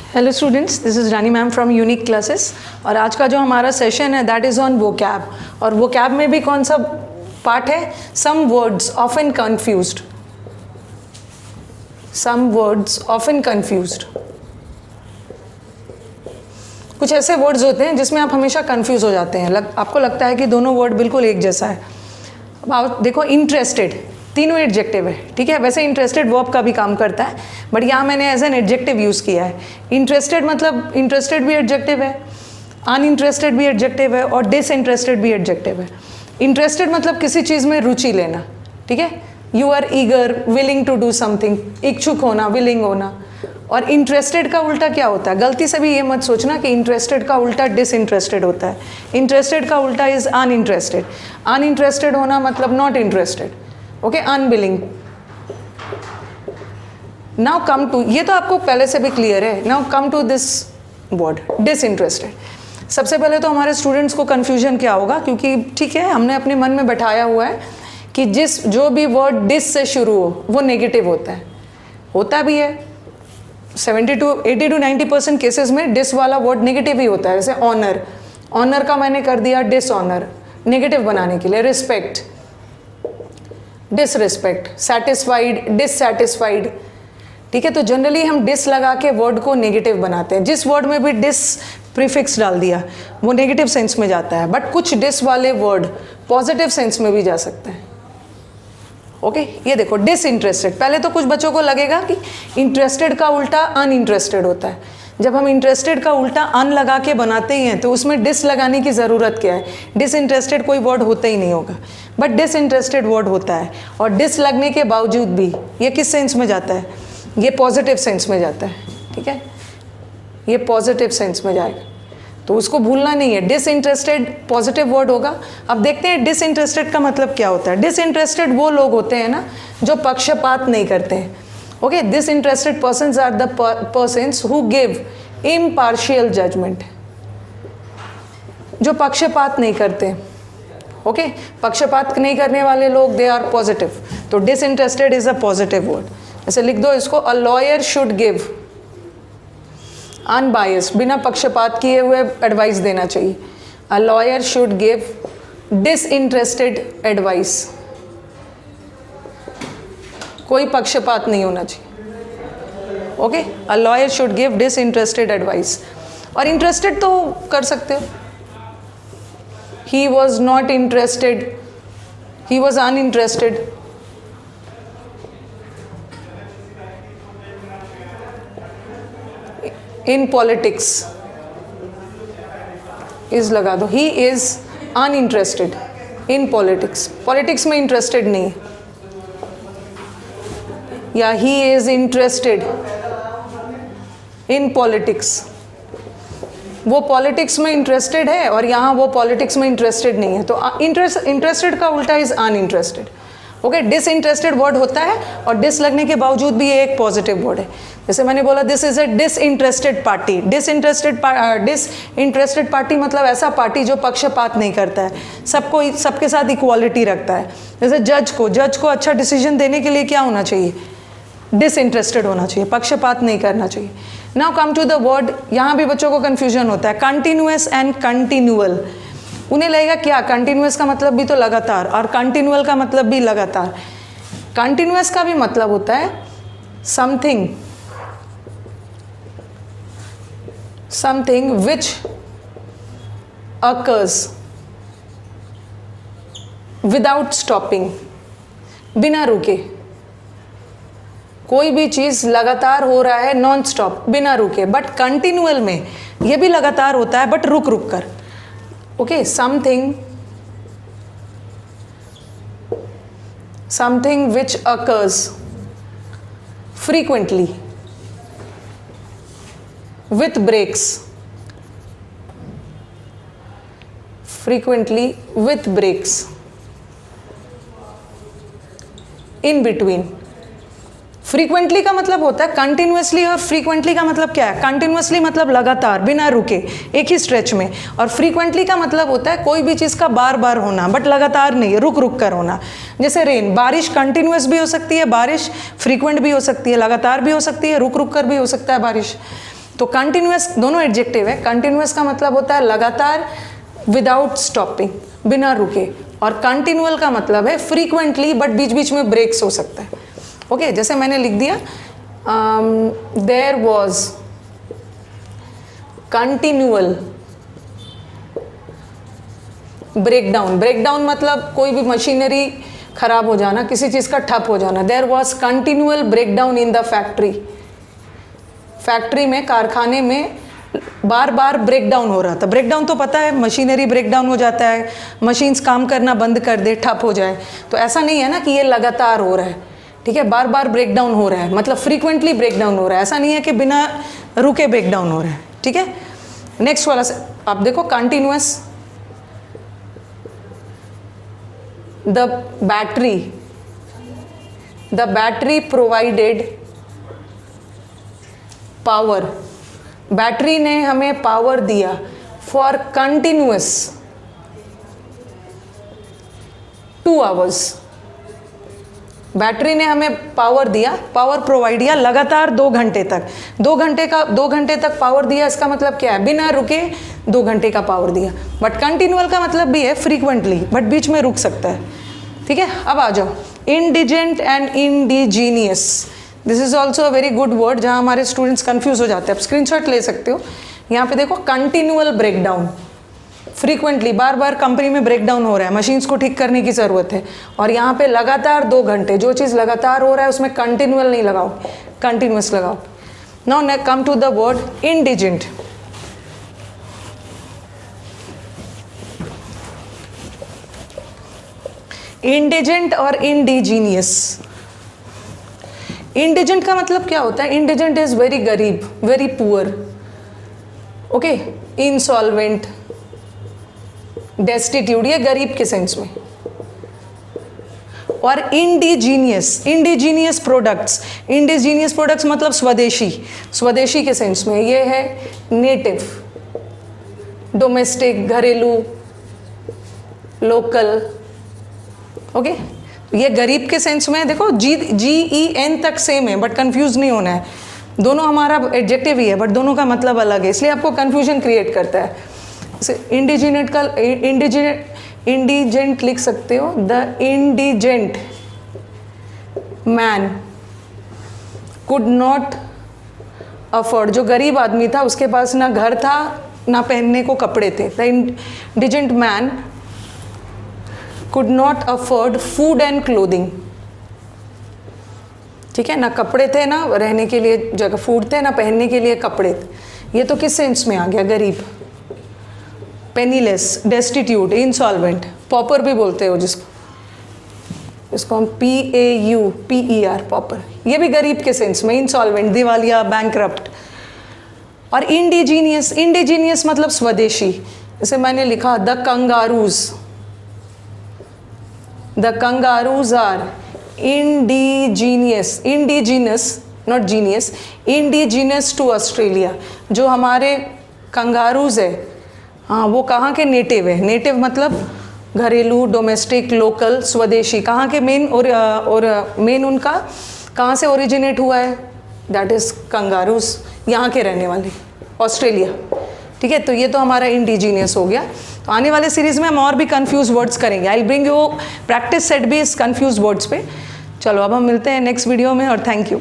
Hello students, this is Rani ma'am from unique classes. और आज का जो हमारा सेशन है दैट इज़ ऑन वोकैब। और वोकैब में भी कौन सा पार्ट है? Some words often confused. Some words often confused. कुछ ऐसे वर्ड्स होते हैं जिसमें आप हमेशा कंफ्यूज हो जाते हैं, आपको लगता है कि दोनों वर्ड बिल्कुल एक जैसा है। अब आप देखो, इंटरेस्टेड, तीनों एडजेक्टिव है, ठीक है। वैसे इंटरेस्टेड वर्ब का भी काम करता है, बट यहाँ मैंने एज एन एडजेक्टिव यूज़ किया है। इंटरेस्टेड मतलब इंटरेस्टेड भी एडजेक्टिव है, अनइंटरेस्टेड भी एडजेक्टिव है, और डिसइंटरेस्टेड भी एडजेक्टिव है। इंटरेस्टेड मतलब किसी चीज़ में रुचि लेना, ठीक है। You are eager, willing to do something, इच्छुक होना, विलिंग होना। और इंटरेस्टेड का उल्टा क्या होता है? गलती से भी ये मत सोचना कि इंटरेस्टेड का उल्टा डिसइंटरेस्टेड होता है। इंटरेस्टेड का उल्टा इज़ अनइंटरेस्टेड। अनइंटरेस्टेड होना मतलब not interested, okay, unwilling. Now come to, ये तो आपको पहले से भी क्लियर है। Now come to this word disinterested. सबसे पहले तो हमारे स्टूडेंट्स को कन्फ्यूजन क्या होगा, क्योंकि ठीक है, हमने अपने मन में बैठाया हुआ है कि जो भी वर्ड डिस से शुरू हो वो नेगेटिव होता है। होता भी है, 80 to 90% केसेस में डिस वाला वर्ड नेगेटिव ही होता है। जैसे ऑनर, ऑनर का मैंने कर दिया डिसऑनर, नेगेटिव बनाने के लिए। Respect, disrespect. सेटिस्फाइड, डिससेटिस्फाइड, ठीक है। तो जनरली हम डिस लगा के वर्ड को नेगेटिव बनाते हैं। जिस वर्ड में भी डिस प्रीफिक्स डाल दिया वो नेगेटिव सेंस में जाता है, बट कुछ डिस वाले वर्ड पॉजिटिव सेंस में भी जा सकते हैं, ओके। ये देखो, डिसइंटरेस्टेड। पहले तो कुछ बच्चों को लगेगा कि इंटरेस्टेड का उल्टा अनइंटरेस्टेड होता है। जब हम इंटरेस्टेड का उल्टा अन लगा के बनाते ही हैं तो उसमें डिस लगाने की ज़रूरत क्या है? डिसइंटरेस्टेड कोई वर्ड होता ही नहीं होगा, बट डिसइंटरेस्टेड वर्ड होता है। और डिस लगने के बावजूद भी ये किस सेंस में जाता है? ये पॉजिटिव सेंस में जाता है, ठीक है। ये पॉजिटिव सेंस में जाएगा, तो उसको भूलना नहीं है। डिसइंटरेस्टेड पॉजिटिव वर्ड होगा। अब देखते हैं डिसइंटरेस्टेड का मतलब क्या होता है। डिसइंटरेस्टेड वो लोग होते हैं ना जो पक्षपात नहीं करते हैं, okay. Disinterested persons are the persons who give impartial judgement, जो पक्षपात नहीं करते, ओके। पक्षपात नहीं करने वाले लोग दे आर पॉजिटिव। तो disinterested is a positive word. ऐसे लिख दो इसको, a lawyer should give unbiased, बिना पक्षपात किए हुए एडवाइस देना चाहिए। A lawyer should give disinterested advice, कोई पक्षपात नहीं होना चाहिए, okay. A lawyer should give disinterested advice. और इंटरेस्टेड तो कर सकते हो, he was not interested, he was uninterested. In politics is लगा दो, he is uninterested in politics, politics में इंटरेस्टेड नहीं है। या he is interested in politics, वो पॉलिटिक्स में इंटरेस्टेड है और यहाँ वो पॉलिटिक्स में इंटरेस्टेड नहीं है। तो इंटरेस्टेड का उल्टा is uninterested, okay. Disinterested word होता है और डिस लगने के बावजूद भी ये एक पॉजिटिव वर्ड है। जैसे मैंने बोला, this is a disinterested party. Disinterested party मतलब ऐसा पार्टी जो पक्षपात नहीं करता है, सबके साथ इक्वालिटी रखता है। जैसे जज को अच्छा डिसीजन देने के लिए क्या होना चाहिए? डिसइंटरेस्टेड होना चाहिए, पक्षपात नहीं करना चाहिए। Now come to the word, यहाँ भी बच्चों को कन्फ्यूजन होता है, कंटिन्यूअस एंड कंटिन्यूअल। उन्हें लगेगा क्या कंटिन्यूअस का मतलब भी तो लगातार, और कंटिन्यूअल का मतलब भी लगातार। कंटिन्यूअस का भी मतलब होता है something which occurs without stopping, बिना रुके। कोई भी चीज़ लगातार हो रहा है, नॉन स्टॉप, बिना रुके। बट कंटिन्यूअल में ये भी लगातार होता है बट रुक रुक कर, okay. something which occurs frequently with breaks, in between। Frequently का मतलब होता है कंटिन्यूअसली, और फ्रीक्वेंटली का मतलब क्या है? कंटिन्यूअसली मतलब लगातार, बिना रुके, एक ही स्ट्रेच में। और फ्रीक्वेंटली का मतलब होता है कोई भी चीज़ का बार बार होना, बट लगातार नहीं, रुक रुक कर होना। जैसे रेन, बारिश कंटिन्यूअस भी हो सकती है, बारिश फ्रीक्वेंट भी हो सकती है, लगातार भी हो सकती है, रुक रुक कर भी हो सकता है बारिश। तो कंटिन्यूअस दोनों एडजेक्टिव है। कंटिन्यूअस का मतलब होता है लगातार, विदाउट स्टॉपिंग, बिना रुके, और कंटिन्यूअल का मतलब है फ्रीक्वेंटली बट बीच बीच में ब्रेक्स हो सकता है। ओके, जैसे मैंने लिख दिया there was continual breakdown. Breakdown मतलब कोई भी मशीनरी खराब हो जाना, किसी चीज़ का ठप हो जाना। There was continual breakdown in the factory. Factory में, कारखाने में बार बार ब्रेकडाउन हो रहा था। ब्रेकडाउन तो पता है, मशीनरी ब्रेकडाउन हो जाता है, मशीन्स काम करना बंद कर दे, ठप हो जाए। तो ऐसा नहीं है ना कि ये लगातार हो रहा है, ठीक है, बार बार ब्रेकडाउन हो रहा है, मतलब फ्रीक्वेंटली ब्रेकडाउन हो रहा है। ऐसा नहीं है कि बिना रुके ब्रेकडाउन हो रहा है, ठीक है। नेक्स्ट वाला आप देखो, continuous. The battery provided power. Battery ने हमें पावर दिया फॉर कंटिन्यूअस 2 आवर्स। बैटरी ने हमें पावर दिया, पावर प्रोवाइड किया लगातार 2 घंटे तक। 2 घंटे तक पावर दिया, इसका मतलब क्या है? बिना रुके 2 घंटे का पावर दिया। बट कंटिन्यूअल का मतलब भी है फ्रीक्वेंटली, बट बीच में रुक सकता है, ठीक है। अब आ जाओ, indigent and indigenous. This is also a very good word, जहाँ हमारे स्टूडेंट्स कंफ्यूज हो जाते हैं। आप स्क्रीनशॉट ले सकते हो। यहाँ पे देखो, कंटिन्यूअल ब्रेकडाउन, फ्रीक्वेंटली बार बार कंपनी में ब्रेकडाउन हो रहा है, मशीन्स को ठीक करने की ज़रूरत है। और यहाँ पे लगातार 2 घंटे, जो चीज़ लगातार हो रहा है उसमें कंटिन्यूअल नहीं लगाओ, कंटिन्यूअस लगाओ। Now come to the word indigent. Indigent और इंडिजीनियस। इंडिजेंट का मतलब क्या होता है? इंडिजेंट इज वेरी गरीब, very poor, okay, insolvent, destitute, ये गरीब के सेंस में। और indigenous, indigenous products, indigenous products मतलब स्वदेशी, स्वदेशी के सेंस में। ये है नेटिव, डोमेस्टिक, घरेलू, लोकल, ओके। ये गरीब के सेंस में देखो, GEN तक सेम है, बट कंफ्यूज नहीं होना है। दोनों हमारा एडजेक्टिव ही है, बट दोनों का मतलब अलग है, इसलिए आपको कंफ्यूजन क्रिएट करता है। इंडिजिनेट का इंडिजेंट लिख सकते हो, the indigent man could not afford. जो गरीब आदमी था उसके पास ना घर था ना पहनने को कपड़े थे। The indigent man could not afford food and clothing, ठीक है, ना कपड़े थे, ना रहने के लिए जगह, फूड थे, ना पहनने के लिए कपड़े थे। ये तो किस सेंस में आ गया? गरीब, पेनीलेस, डेस्टिट्यूट, इंसॉल्वेंट, पॉपर भी बोलते हो इसको हम PAUPER, पॉपर, ये भी गरीब के सेंस में, इंसॉल्वेंट, दिवालिया, बैंकरप्ट। और इंडिजीनियस, इंडिजीनियस मतलब स्वदेशी। जैसे मैंने लिखा the kangaroos, the kangaroos are indigenous, indigenous not genius, indigenous to Australia. जो हमारे कंगारूज है, हाँ, वो कहाँ के नेटिव है? नेटिव मतलब घरेलू, डोमेस्टिक, लोकल, स्वदेशी। कहाँ के मेन और मेन उनका कहाँ से ओरिजिनेट हुआ है? दैट इज़ कंगारूज, यहाँ के रहने वाले, ऑस्ट्रेलिया, ठीक है। तो ये तो हमारा इंडिजीनियस हो गया। तो आने वाले सीरीज़ में हम और भी कंफ्यूज वर्ड्स करेंगे। I will bring you practice set भी इस कंफ्यूज वर्ड्स पे। चलो अब हम मिलते हैं नेक्स्ट वीडियो में, और थैंक यू।